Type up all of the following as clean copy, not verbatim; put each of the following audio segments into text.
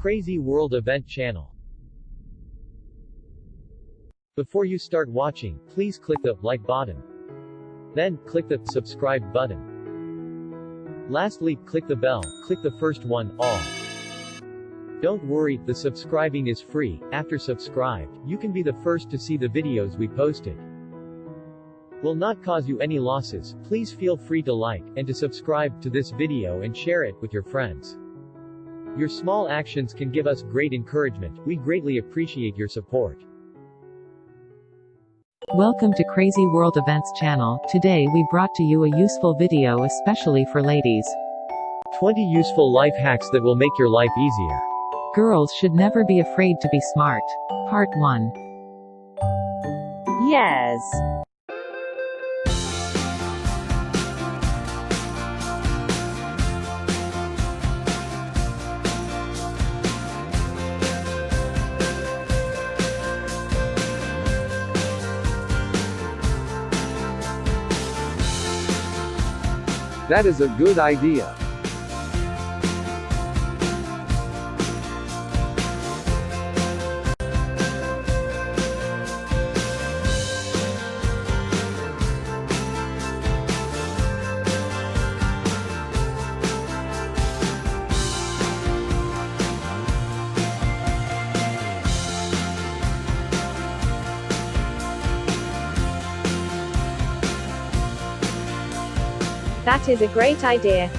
Crazy World Event channel. Before you start watching, please click the like button. Then, click the subscribe button. Lastly, click the bell, click the first one, all. Don't worry, the subscribing is free. After subscribed, you can be the first to see the videos we posted. Will not cause you any losses. Please feel free to like, and to subscribe to this video and share it with your friends. Your small actions can give us great encouragement. We greatly appreciate your support. Welcome to Crazy World Events channel. Today we brought to you a useful video especially for ladies. 20 useful life hacks that will make your life easier. Girls should never be afraid to be smart. Part 1. Yes. That is a good idea. That is a great idea.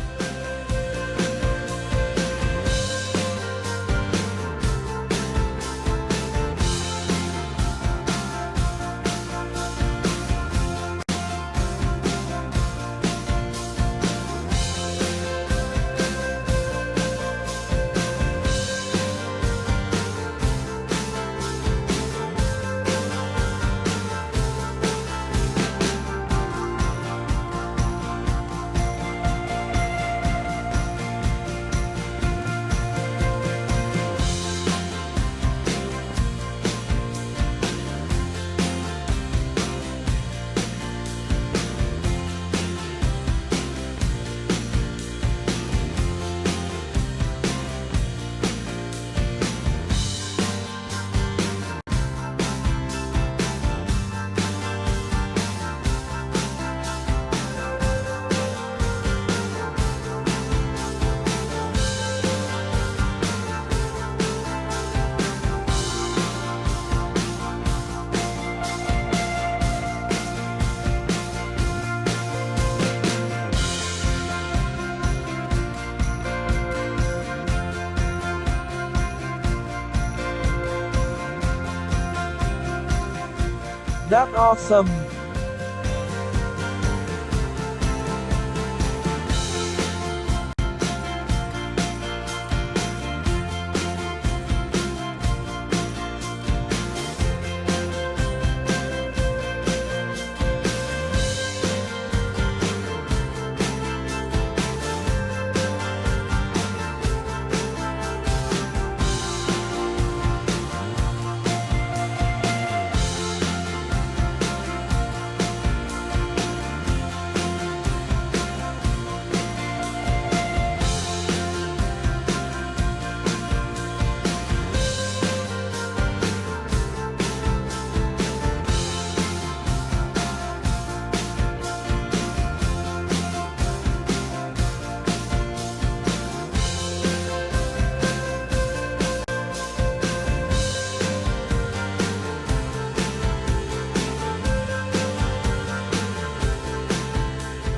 That's awesome.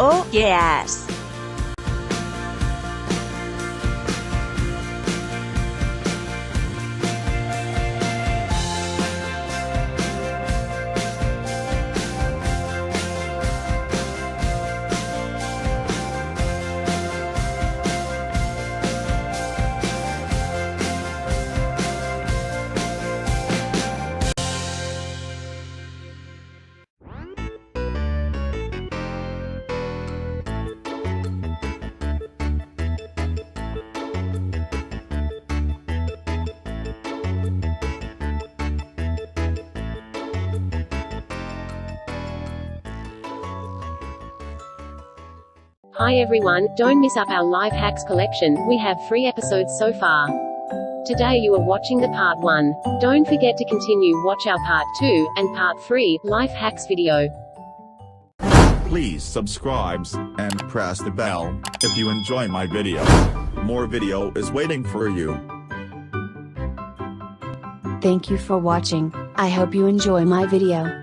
Oh, yes. Hi everyone, don't miss up our life hacks collection. We have 3 episodes so far. Today you are watching the part 1. Don't forget to continue watch our part 2, and part 3, life hacks video. Please subscribe and press the bell if you enjoy my video. More video is waiting for you. Thank you for watching. I hope you enjoy my video.